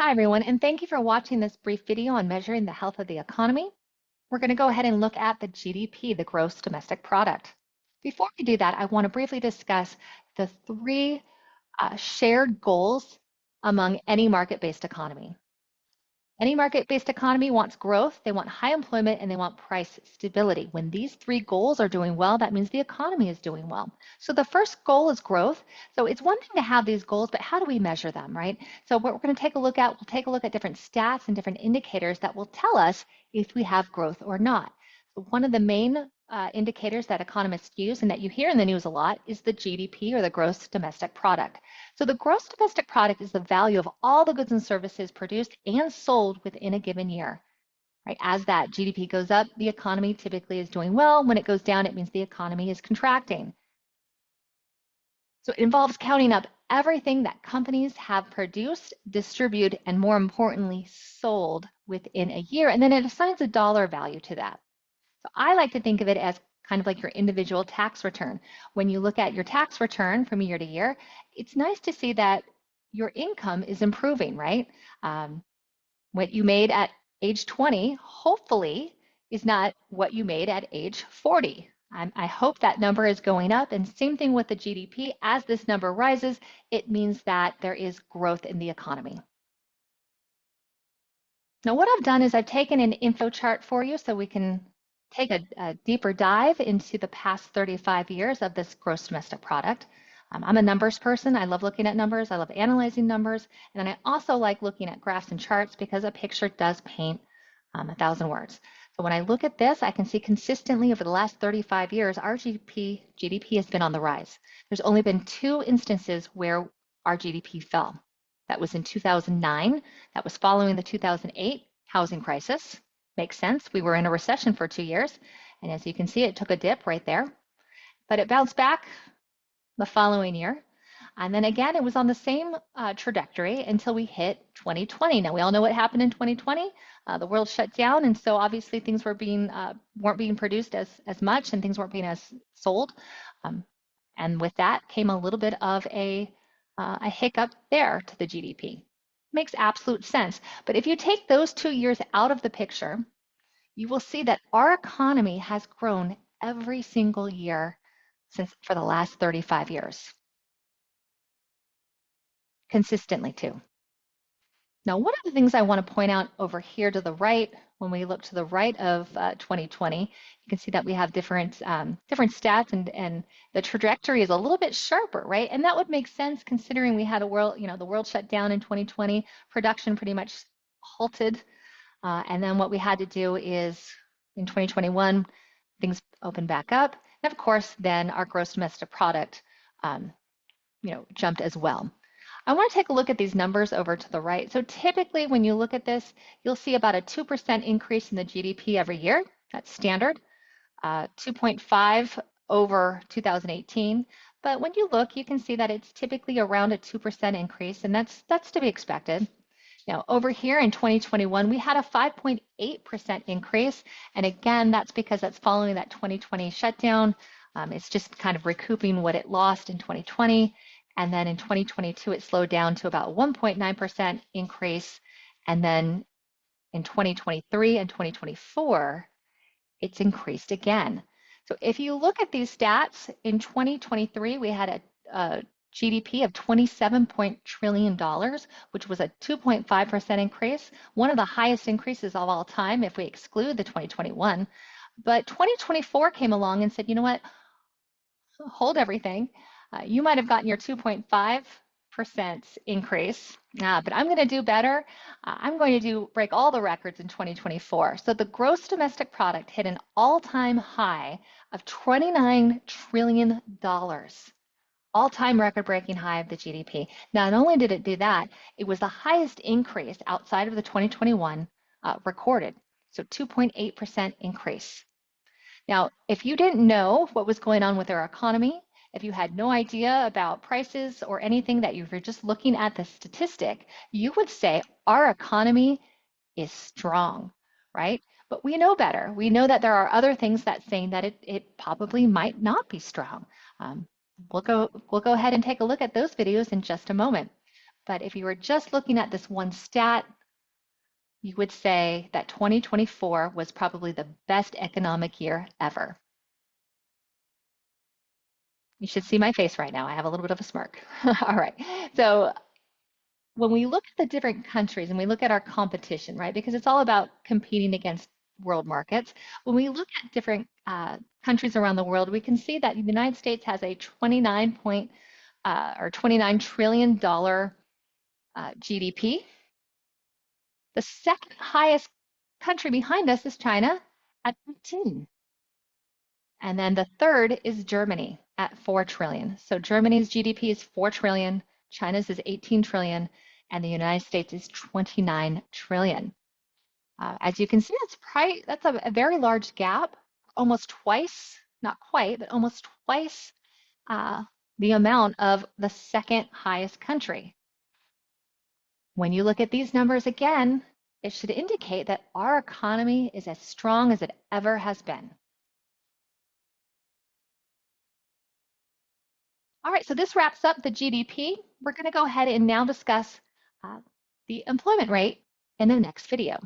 Hi, everyone, and thank you for watching this brief video on measuring the health of the economy. We're going to go ahead and look at the GDP, the gross domestic product. Before we do that, I want to briefly discuss the three shared goals among any market-based economy. Any market-based economy wants growth, they want high employment, and they want price stability. When these three goals are doing well, that means the economy is doing well. So the first goal is growth. So it's one thing to have these goals, but how do we measure them, right? So what we're going to take a look at, we'll take a look at different stats and different indicators that will tell us if we have growth or not. So one of the main indicators that economists use and that you hear in the news a lot is the GDP, or the gross domestic product. So the gross domestic product is the value of all the goods and services produced and sold within a given year. Right? As that GDP goes up, the economy typically is doing well. When it goes down, it means the economy is contracting. So it involves counting up everything that companies have produced, distributed, and more importantly, sold within a year. And then it assigns a dollar value to that. So I like to think of it as kind of like your individual tax return. When you look at your tax return from year to year, it's nice to see that your income is improving, right? What you made at age 20, hopefully, is not what you made at age 40. I hope that number is going up. And same thing with the GDP. As this number rises, it means that there is growth in the economy. Now, what I've done is I've taken an info chart for you so we can take a deeper dive into the past 35 years of this gross domestic product. I'm a numbers person. I love looking at numbers. I love analyzing numbers. And then I also like looking at graphs and charts because a picture does paint 1,000 words. So when I look at this, I can see consistently over the last 35 years, our GDP has been on the rise. There's only been two instances where our GDP fell. That was in 2009. That was following the 2008 housing crisis. Makes sense. We were in a recession for 2 years. And as you can see, it took a dip right there. But it bounced back the following year. And then again, it was on the same trajectory until we hit 2020. Now, we all know what happened in 2020. The world shut down. And so obviously things weren't being produced as much, and things weren't being as sold. And with that came a little bit of a hiccup there to the GDP. Makes absolute sense. But if you take those 2 years out of the picture, you will see that our economy has grown every single year for the last 35 years. Consistently too. Now, one of the things I want to point out over here to the right, when we look to the right of 2020, you can see that we have different stats, and the trajectory is a little bit sharper, right? And that would make sense considering we had the world shut down in 2020, production pretty much halted, and then what we had to do is in 2021, things opened back up, and of course, then our gross domestic product, jumped as well. I want to take a look at these numbers over to the right. So typically when you look at this, you'll see about a 2% increase in the GDP every year. That's standard, 2.5 over 2018. But when you look, you can see that it's typically around a 2% increase, and that's to be expected. Now, over here in 2021, we had a 5.8% increase. And again, that's because that's following that 2020 shutdown. It's just kind of recouping what it lost in 2020. And then in 2022, it slowed down to about 1.9% increase. And then in 2023 and 2024, it's increased again. So if you look at these stats, in 2023, we had a GDP of $27 trillion, which was a 2.5% increase, one of the highest increases of all time if we exclude the 2021. But 2024 came along and said, you know what, hold everything. You might have gotten your 2.5% increase, but I'm going to do better. I'm going to break all the records in 2024. So the gross domestic product hit an all-time high of $29 trillion, all-time record-breaking high of the GDP. Not only did it do that, it was the highest increase outside of the 2021 recorded, so 2.8% increase. Now, if you didn't know what was going on with our economy, if you had no idea about prices or anything, that you were just looking at the statistic, you would say our economy is strong, right? But we know better. We know that there are other things that saying that it probably might not be strong. We'll go ahead and take a look at those videos in just a moment. But if you were just looking at this one stat, you would say that 2024 was probably the best economic year ever. You should see my face right now. I have a little bit of a smirk. All right. So when we look at the different countries and we look at our competition, right, because it's all about competing against world markets, when we look at different countries around the world, we can see that the United States has a 29 trillion dollar GDP. The second highest country behind us is China at 15. And then the third is Germany at 4 trillion. So Germany's GDP is 4 trillion, China's is 18 trillion, and the United States is 29 trillion. As you can see, that's a very large gap, almost twice, not quite, but almost twice uh, the amount of the second highest country. When you look at these numbers again, it should indicate that our economy is as strong as it ever has been. All right, so this wraps up the GDP. We're going to go ahead and now discuss the employment rate in the next video.